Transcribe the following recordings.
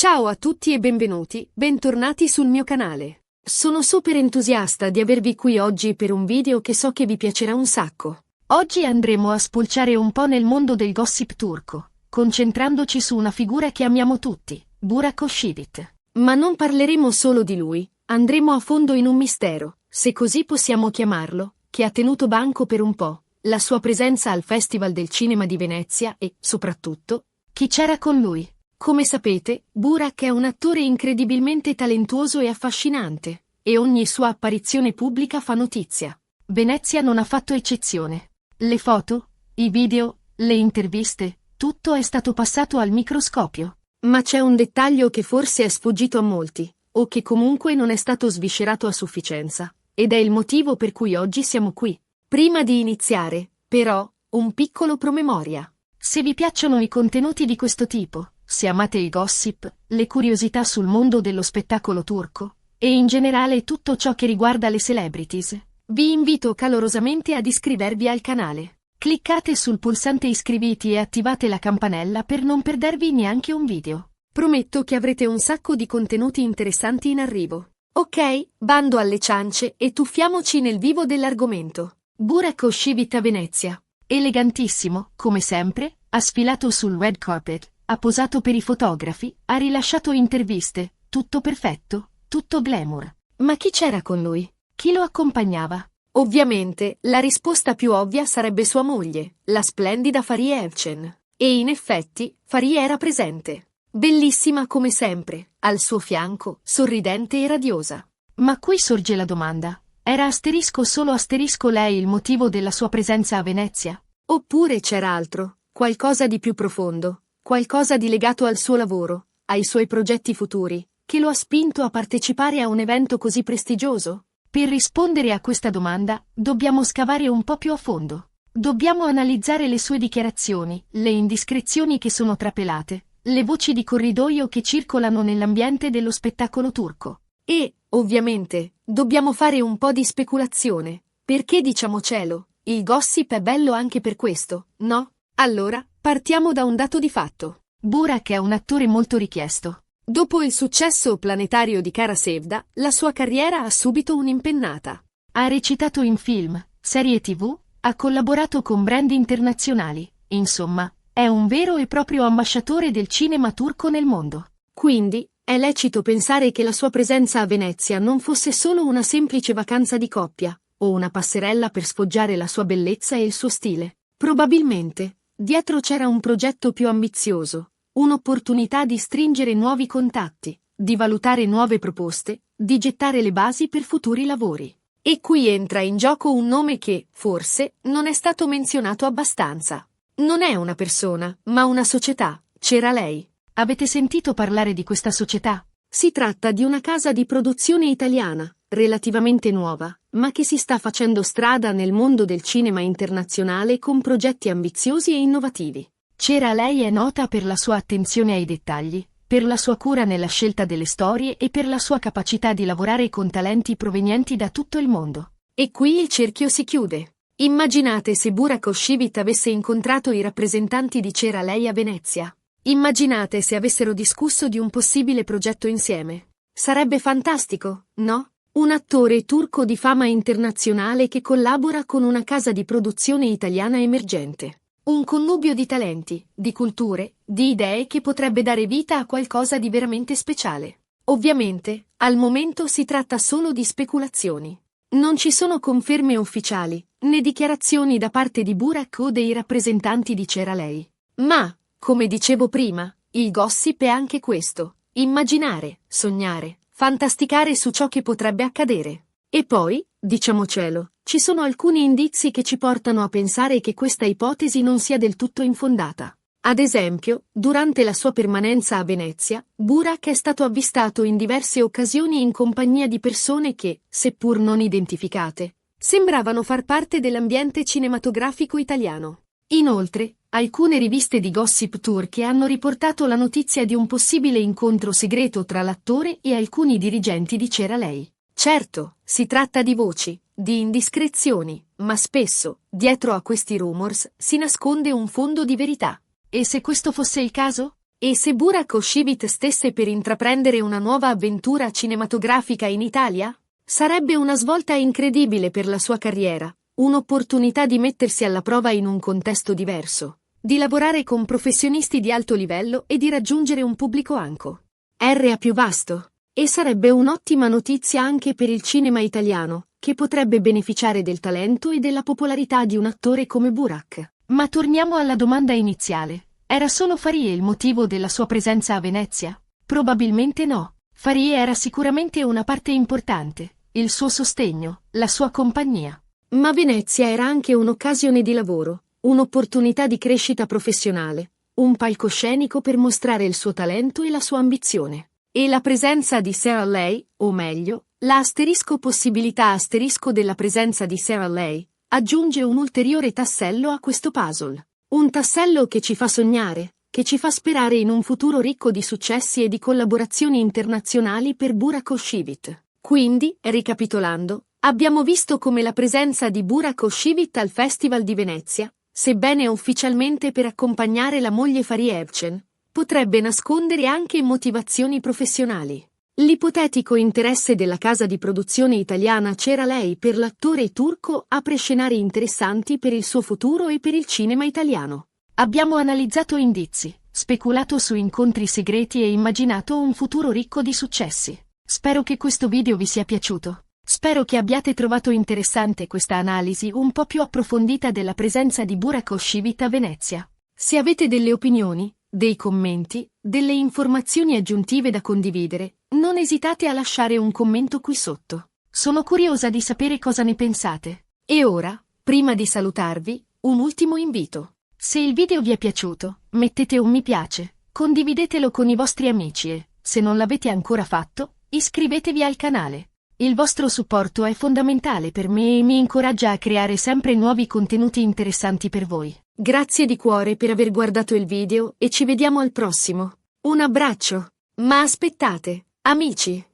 Ciao a tutti e bentornati sul mio canale. Sono super entusiasta di avervi qui oggi per un video che so che vi piacerà un sacco. Oggi andremo a spulciare un po' nel mondo del gossip turco, concentrandoci su una figura che amiamo tutti, Burak Özçivit. Ma non parleremo solo di lui, andremo a fondo in un mistero, se così possiamo chiamarlo, che ha tenuto banco per un po', la sua presenza al Festival del Cinema di Venezia e, soprattutto, chi c'era con lui. Come sapete, Burak è un attore incredibilmente talentuoso e affascinante, e ogni sua apparizione pubblica fa notizia. Venezia non ha fatto eccezione. Le foto, i video, le interviste, tutto è stato passato al microscopio. Ma c'è un dettaglio che forse è sfuggito a molti, o che comunque non è stato sviscerato a sufficienza, ed è il motivo per cui oggi siamo qui. Prima di iniziare, però, un piccolo promemoria. Se vi piacciono i contenuti di questo tipo, se amate il gossip, le curiosità sul mondo dello spettacolo turco, e in generale tutto ciò che riguarda le celebrities, vi invito calorosamente ad iscrivervi al canale. Cliccate sul pulsante iscriviti e attivate la campanella per non perdervi neanche un video. Prometto che avrete un sacco di contenuti interessanti in arrivo. Ok, bando alle ciance e tuffiamoci nel vivo dell'argomento. Burak Özçivit a Venezia. Elegantissimo, come sempre, ha sfilato sul red carpet, ha posato per i fotografi, ha rilasciato interviste, tutto perfetto, tutto glamour. Ma chi c'era con lui? Chi lo accompagnava? Ovviamente, la risposta più ovvia sarebbe sua moglie, la splendida Fariye Evcen. E in effetti, Fariye era presente. Bellissima come sempre, al suo fianco, sorridente e radiosa. Ma qui sorge la domanda. Era solo lei il motivo della sua presenza a Venezia? Oppure c'era altro, qualcosa di più profondo? Qualcosa di legato al suo lavoro, ai suoi progetti futuri, che lo ha spinto a partecipare a un evento così prestigioso? Per rispondere a questa domanda, dobbiamo scavare un po' più a fondo. Dobbiamo analizzare le sue dichiarazioni, le indiscrezioni che sono trapelate, le voci di corridoio che circolano nell'ambiente dello spettacolo turco. E, ovviamente, dobbiamo fare un po' di speculazione, perché diciamocelo, il gossip è bello anche per questo, no? Allora, partiamo da un dato di fatto. Burak è un attore molto richiesto. Dopo il successo planetario di Kara Sevda, la sua carriera ha subito un'impennata. Ha recitato in film, serie TV, ha collaborato con brand internazionali, insomma, è un vero e proprio ambasciatore del cinema turco nel mondo. Quindi, è lecito pensare che la sua presenza a Venezia non fosse solo una semplice vacanza di coppia, o una passerella per sfoggiare la sua bellezza e il suo stile. Probabilmente, dietro c'era un progetto più ambizioso, un'opportunità di stringere nuovi contatti, di valutare nuove proposte, di gettare le basi per futuri lavori. E qui entra in gioco un nome che, forse, non è stato menzionato abbastanza. Non è una persona, ma una società, c'era lei. Avete sentito parlare di questa società? Si tratta di una casa di produzione italiana, relativamente nuova, ma che si sta facendo strada nel mondo del cinema internazionale con progetti ambiziosi e innovativi. C'era lei è nota per la sua attenzione ai dettagli, per la sua cura nella scelta delle storie e per la sua capacità di lavorare con talenti provenienti da tutto il mondo. E qui il cerchio si chiude. Immaginate se Burak Özçivit avesse incontrato i rappresentanti di C'era lei a Venezia. Immaginate se avessero discusso di un possibile progetto insieme. Sarebbe fantastico, no? Un attore turco di fama internazionale che collabora con una casa di produzione italiana emergente. Un connubio di talenti, di culture, di idee che potrebbe dare vita a qualcosa di veramente speciale. Ovviamente, al momento si tratta solo di speculazioni. Non ci sono conferme ufficiali, né dichiarazioni da parte di Burak o dei rappresentanti di C'era lei. Ma, come dicevo prima, il gossip è anche questo: immaginare, sognare, fantasticare su ciò che potrebbe accadere. E poi, diciamocelo, ci sono alcuni indizi che ci portano a pensare che questa ipotesi non sia del tutto infondata. Ad esempio, durante la sua permanenza a Venezia, Burak è stato avvistato in diverse occasioni in compagnia di persone che, seppur non identificate, sembravano far parte dell'ambiente cinematografico italiano. Inoltre, alcune riviste di gossip turche hanno riportato la notizia di un possibile incontro segreto tra l'attore e alcuni dirigenti di C'era lei. Certo, si tratta di voci, di indiscrezioni, ma spesso, dietro a questi rumors, si nasconde un fondo di verità. E se questo fosse il caso? E se Burak Özçivit stesse per intraprendere una nuova avventura cinematografica in Italia? Sarebbe una svolta incredibile per la sua carriera, un'opportunità di mettersi alla prova in un contesto diverso, di lavorare con professionisti di alto livello e di raggiungere un pubblico R più vasto. E sarebbe un'ottima notizia anche per il cinema italiano, che potrebbe beneficiare del talento e della popolarità di un attore come Burak. Ma torniamo alla domanda iniziale. Era solo Farie il motivo della sua presenza a Venezia? Probabilmente no. Farie era sicuramente una parte importante, il suo sostegno, la sua compagnia. Ma Venezia era anche un'occasione di lavoro, un'opportunità di crescita professionale, un palcoscenico per mostrare il suo talento e la sua ambizione. E la presenza di Sarah Lei, o meglio, la possibilità della presenza di Sarah Lei, aggiunge un ulteriore tassello a questo puzzle. Un tassello che ci fa sognare, che ci fa sperare in un futuro ricco di successi e di collaborazioni internazionali per Burak Özçivit. Quindi, ricapitolando, abbiamo visto come la presenza di Burak Özçivit al Festival di Venezia, sebbene ufficialmente per accompagnare la moglie Fariye Evcen, potrebbe nascondere anche motivazioni professionali. L'ipotetico interesse della casa di produzione italiana C'era Lei per l'attore turco apre scenari interessanti per il suo futuro e per il cinema italiano. Abbiamo analizzato indizi, speculato su incontri segreti e immaginato un futuro ricco di successi. Spero che questo video vi sia piaciuto. Spero che abbiate trovato interessante questa analisi un po' più approfondita della presenza di Burak Özçivit a Venezia. Se avete delle opinioni, dei commenti, delle informazioni aggiuntive da condividere, non esitate a lasciare un commento qui sotto. Sono curiosa di sapere cosa ne pensate. E ora, prima di salutarvi, un ultimo invito. Se il video vi è piaciuto, mettete un mi piace, condividetelo con i vostri amici e, se non l'avete ancora fatto, iscrivetevi al canale. Il vostro supporto è fondamentale per me e mi incoraggia a creare sempre nuovi contenuti interessanti per voi. Grazie di cuore per aver guardato il video e ci vediamo al prossimo. Un abbraccio! Ma aspettate, amici!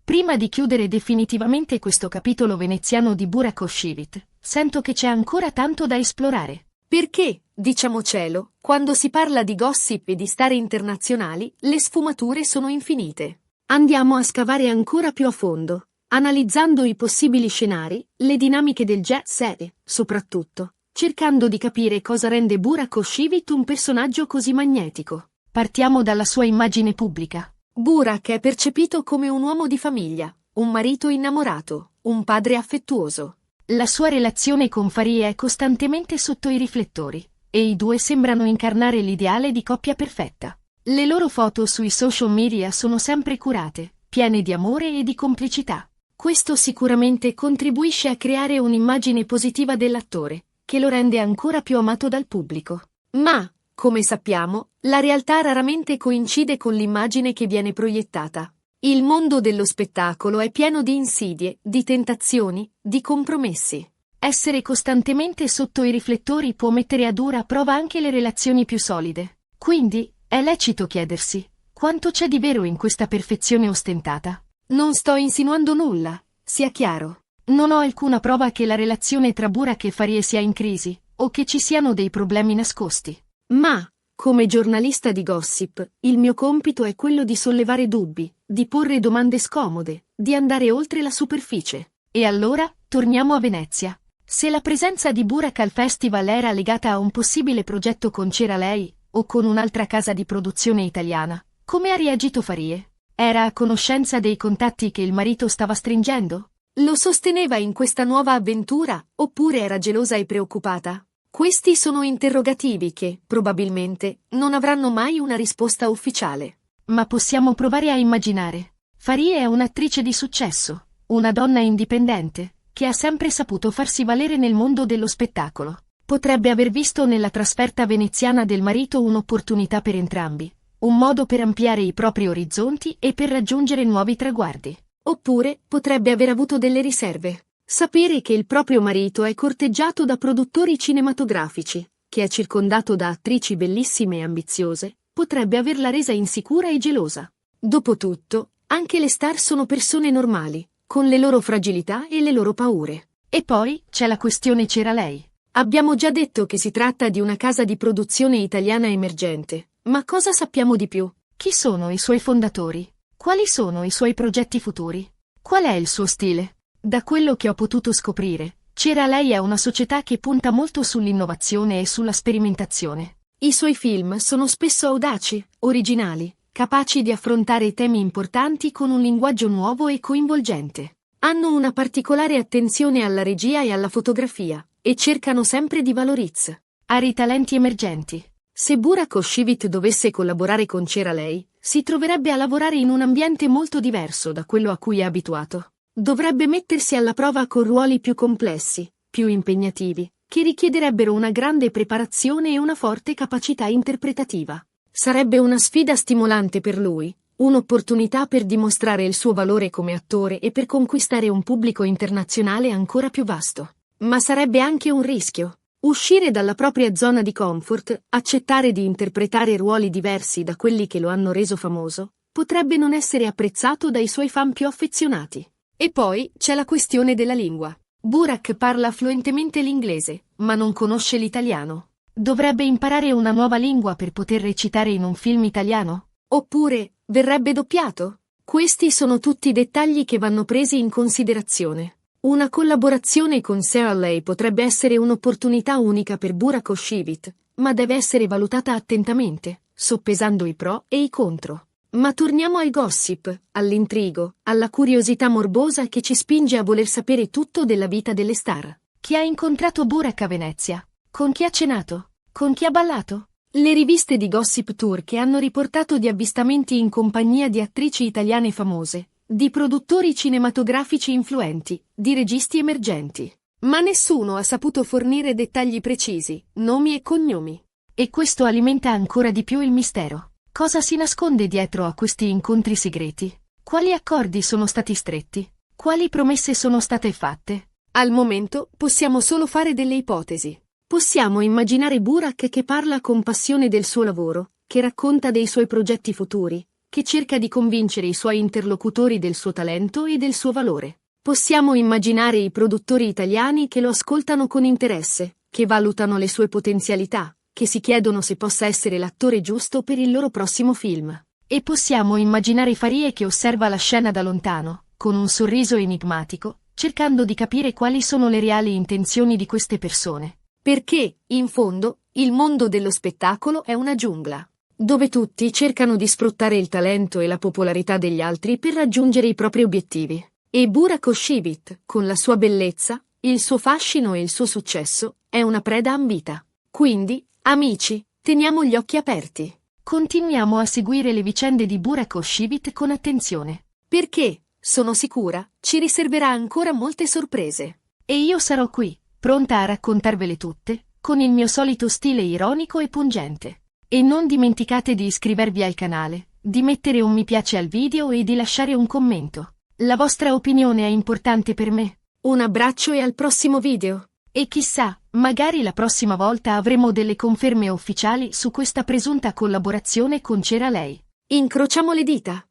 Prima di chiudere definitivamente questo capitolo veneziano di Burak Özçivit, sento che c'è ancora tanto da esplorare. Perché, diciamocelo, quando si parla di gossip e di star internazionali, le sfumature sono infinite. Andiamo a scavare ancora più a fondo, analizzando i possibili scenari, le dinamiche del jet set e, soprattutto, cercando di capire cosa rende Burak Özçivit un personaggio così magnetico. Partiamo dalla sua immagine pubblica. Burak è percepito come un uomo di famiglia, un marito innamorato, un padre affettuoso. La sua relazione con Fariye è costantemente sotto i riflettori, e i due sembrano incarnare l'ideale di coppia perfetta. Le loro foto sui social media sono sempre curate, piene di amore e di complicità. Questo sicuramente contribuisce a creare un'immagine positiva dell'attore, che lo rende ancora più amato dal pubblico. Ma, come sappiamo, la realtà raramente coincide con l'immagine che viene proiettata. Il mondo dello spettacolo è pieno di insidie, di tentazioni, di compromessi. Essere costantemente sotto i riflettori può mettere a dura prova anche le relazioni più solide. Quindi, è lecito chiedersi, quanto c'è di vero in questa perfezione ostentata? Non sto insinuando nulla, sia chiaro. Non ho alcuna prova che la relazione tra Burak e Fariye sia in crisi, o che ci siano dei problemi nascosti. Ma, come giornalista di gossip, il mio compito è quello di sollevare dubbi, di porre domande scomode, di andare oltre la superficie. E allora, torniamo a Venezia. Se la presenza di Burak al festival era legata a un possibile progetto con C'era Lei, o con un'altra casa di produzione italiana, come ha reagito Fariye? Era a conoscenza dei contatti che il marito stava stringendo? Lo sosteneva in questa nuova avventura, oppure era gelosa e preoccupata? Questi sono interrogativi che, probabilmente, non avranno mai una risposta ufficiale. Ma possiamo provare a immaginare. Fariye è un'attrice di successo, una donna indipendente, che ha sempre saputo farsi valere nel mondo dello spettacolo. Potrebbe aver visto nella trasferta veneziana del marito un'opportunità per entrambi, un modo per ampliare i propri orizzonti e per raggiungere nuovi traguardi. Oppure, potrebbe aver avuto delle riserve. Sapere che il proprio marito è corteggiato da produttori cinematografici, che è circondato da attrici bellissime e ambiziose, potrebbe averla resa insicura e gelosa. Dopotutto, anche le star sono persone normali, con le loro fragilità e le loro paure. E poi, c'è la questione C'era Lei. Abbiamo già detto che si tratta di una casa di produzione italiana emergente, Ma cosa sappiamo di più? Chi sono i suoi fondatori? Quali sono i suoi progetti futuri? Qual è il suo stile? Da quello che ho potuto scoprire, C'era Lei è una società che punta molto sull'innovazione e sulla sperimentazione. I suoi film sono spesso audaci, originali, capaci di affrontare temi importanti con un linguaggio nuovo e coinvolgente. Hanno una particolare attenzione alla regia e alla fotografia, e cercano sempre di valorizzare i talenti emergenti. Se Burak Özçivit dovesse collaborare con C'era Lei, si troverebbe a lavorare in un ambiente molto diverso da quello a cui è abituato. Dovrebbe mettersi alla prova con ruoli più complessi, più impegnativi, che richiederebbero una grande preparazione e una forte capacità interpretativa. Sarebbe una sfida stimolante per lui, un'opportunità per dimostrare il suo valore come attore e per conquistare un pubblico internazionale ancora più vasto. Ma sarebbe anche un rischio. Uscire dalla propria zona di comfort, accettare di interpretare ruoli diversi da quelli che lo hanno reso famoso, potrebbe non essere apprezzato dai suoi fan più affezionati. E poi c'è la questione della lingua. Burak parla fluentemente l'inglese, ma non conosce l'italiano. Dovrebbe imparare una nuova lingua per poter recitare in un film italiano? Oppure, verrebbe doppiato? Questi sono tutti dettagli che vanno presi in considerazione. Una collaborazione con C'era Lei potrebbe essere un'opportunità unica per Burak Özçivit, ma deve essere valutata attentamente, soppesando i pro e i contro. Ma torniamo al gossip, all'intrigo, alla curiosità morbosa che ci spinge a voler sapere tutto della vita delle star. Chi ha incontrato Burak a Venezia? Con chi ha cenato? Con chi ha ballato? Le riviste di gossip turche hanno riportato di avvistamenti in compagnia di attrici italiane famose, di produttori cinematografici influenti, di registi emergenti. Ma nessuno ha saputo fornire dettagli precisi, nomi e cognomi. E questo alimenta ancora di più il mistero. Cosa si nasconde dietro a questi incontri segreti? Quali accordi sono stati stretti? Quali promesse sono state fatte? Al momento possiamo solo fare delle ipotesi. Possiamo immaginare Burak che parla con passione del suo lavoro, che racconta dei suoi progetti futuri, che cerca di convincere i suoi interlocutori del suo talento e del suo valore. Possiamo immaginare i produttori italiani che lo ascoltano con interesse, che valutano le sue potenzialità, che si chiedono se possa essere l'attore giusto per il loro prossimo film. E possiamo immaginare Farie che osserva la scena da lontano, con un sorriso enigmatico, cercando di capire quali sono le reali intenzioni di queste persone. Perché, in fondo, il mondo dello spettacolo è una giungla, dove tutti cercano di sfruttare il talento e la popolarità degli altri per raggiungere i propri obiettivi. E Burak Özçivit, con la sua bellezza, il suo fascino e il suo successo, è una preda ambita. Quindi, amici, teniamo gli occhi aperti. Continuiamo a seguire le vicende di Burak Özçivit con attenzione. Perché, sono sicura, ci riserverà ancora molte sorprese. E io sarò qui, pronta a raccontarvele tutte, con il mio solito stile ironico e pungente. E non dimenticate di iscrivervi al canale, di mettere un mi piace al video e di lasciare un commento. La vostra opinione è importante per me. Un abbraccio e al prossimo video. E chissà, magari la prossima volta avremo delle conferme ufficiali su questa presunta collaborazione con C'era Lei. Incrociamo le dita.